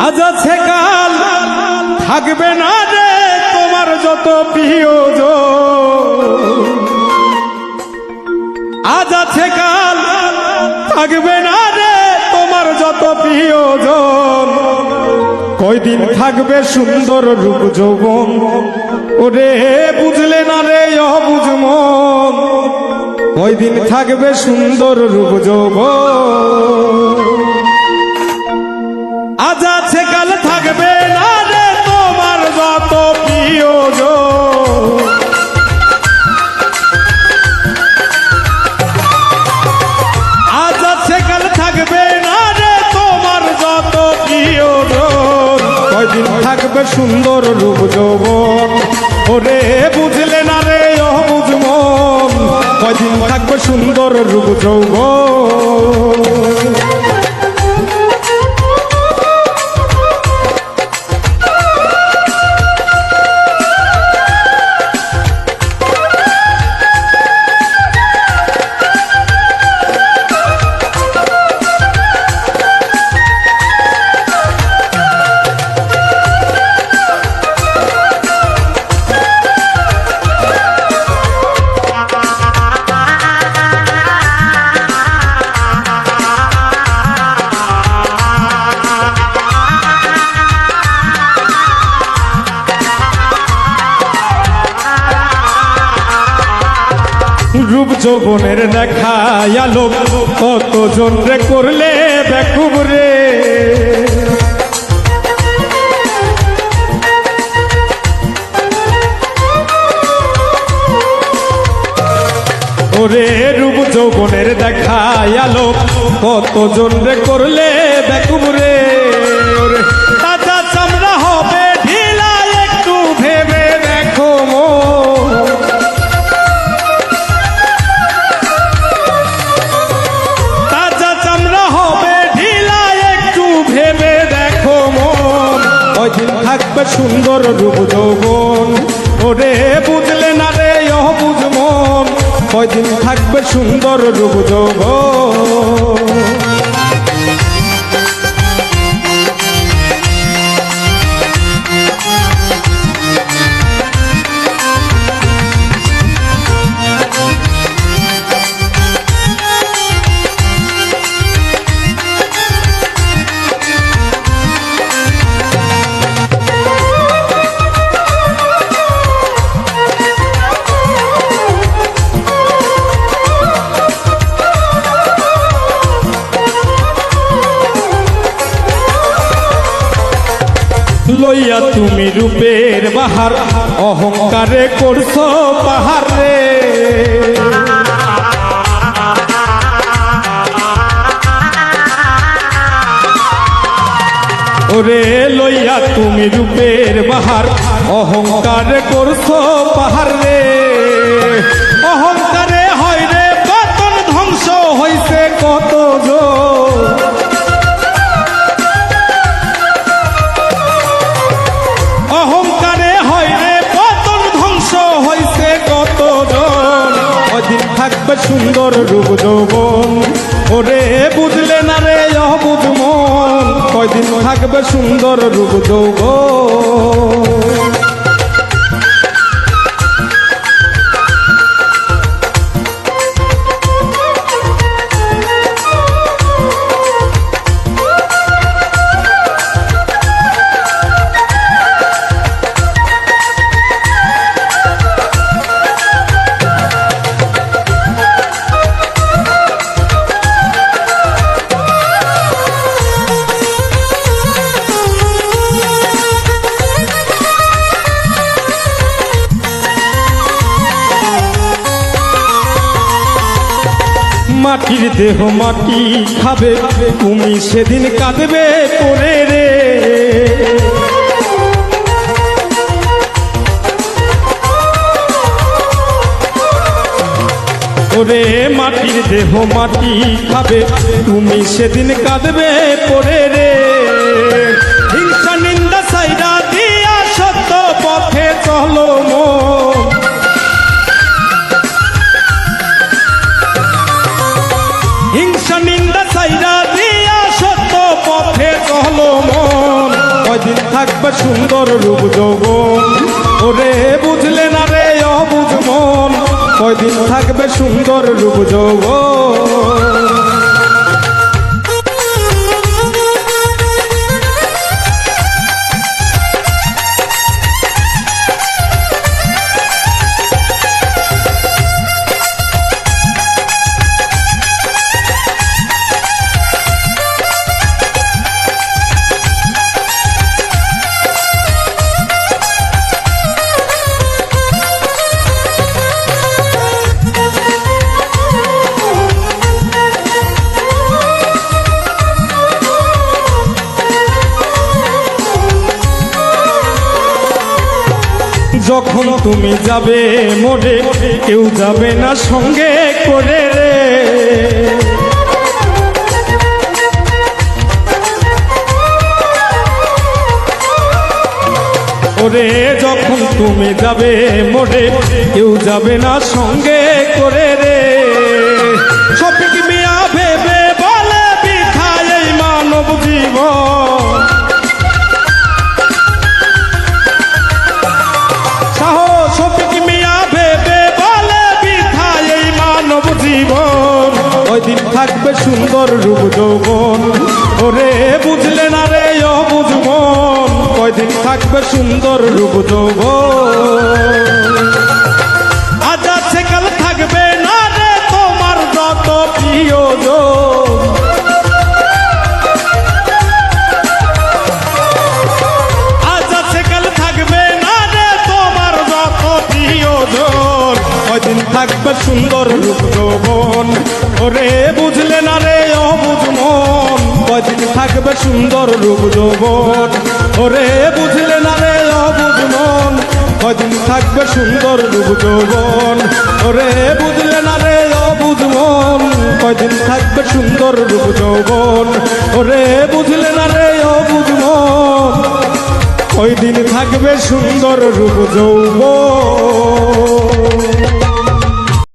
আজ আছে কাল থাকবে না রে তোমার যত প্রিয়জন। আজ আছে কাল থাকবে না রে তোমার যত প্রিয়জন। কয়দিন থাকবে সুন্দর রূপ যৌবন, ওরে বুঝলে না রে অবুঝ মন। কয়দিন থাকবে সুন্দর রূপ যৌবন। আজ আছে কাল থাকবে না রে তোমার যত প্রিয়জন। আজ আছে কাল থাকবে না রে তোমার যত প্রিয়জন। কয়দিন থাকবে সুন্দর রূপ যৌবন, ওরে বুঝলে না রে অবুঝ মন। কয়দিন থাকবে সুন্দর রূপ যৌবন। রূপ যৌবনের দেখা আলো কতজন রে করলে বেকুব রে। ওরে রূপ যৌবনের দেখা আলো কতজন রে করলে বেকুব রে। ওরে তাজা চামড়া হবে ঢিলা একটু ভেবে দেখো মন। কয়দিন থাকবে সুন্দর রূপ যৌবন, ওরে বুঝলে না রে অবুঝ মন। কয়দিন থাকবে সুন্দর রূপ যৌবন। লইয়া তুমি রূপের বাহার অহংকারে করছো পাহাড় রে। ওরে লইয়া তুমি রূপের বাহার অহংকারে করছো পাহাড় রে। অহংকারে হয় রে পতন, ধ্বংস হইছে কত জন। অহংকারে হয় রে পতন, ধ্বংস হইছে কতজন। কয়দিন থাকবে সুন্দর রূপ যৌবন, ওরে বুঝলে না রে অবুঝ মন। কয়দিন থাকবে সুন্দর রূপ যৌবন। মাটির দেহ মাটি খাবে, তুমি সেদিন কাঁদবে পরে রে। ওরে মাটির দেহ মাটি খাবে, তুমি সেদিন কাঁদবে পরে রে। হিংসা নিন্দা সাইরা দিয়া সত্য পথে চলো মন। হিংসা নিন্দা সাইরা দিয়া সত্য পথে চলো মন। কয়দিন থাকবে সুন্দর রূপ যৌবন। ওরে বুঝলে না রে অবুঝ মন, কয়দিন থাকবে সুন্দর রূপ যৌবন। যখন তুমি যাবে মোরে কেউ যাবে না সঙ্গে করে রে, ওরে যখন তুমি যাবে মোরে কেউ যাবে না সঙ্গে করে রে। শফিক মিয়া ভেবে বলে বৃথা এই মানব জীবন, শফিক মিয়া ভেবে বলে বৃথা এই মানব জীবন। কয়দিন থাকবে সুন্দর রূপ যৌবন, ওরে বুঝলে না রে অবুঝ মন, কয়দিন থাকবে সুন্দর রূপ যৌবন। আজ আছে কাল থাকবে না রে তোমার যত প্রিয়জন, আজ আছে কাল থাকবে না রে তোমার যত প্রিয়জন। কয়দিন থাকবে সুন্দর রূপ যৌবন, ওরে বুঝলে না রে অবুঝ মন, কয়দিন থাকবে সুন্দর রূপ যৌবন। ওরে বুঝলে না রে অবুঝ মন, কয়দিন থাকবে সুন্দর রূপ যৌবন। ওরে বুঝলে না রে অবুঝ মন, কয়দিন থাকবে সুন্দর রূপ যৌবন। ওরে বুঝলে না রে অবুঝ মন, কয়দিন থাকবে সুন্দর রূপ যৌবন।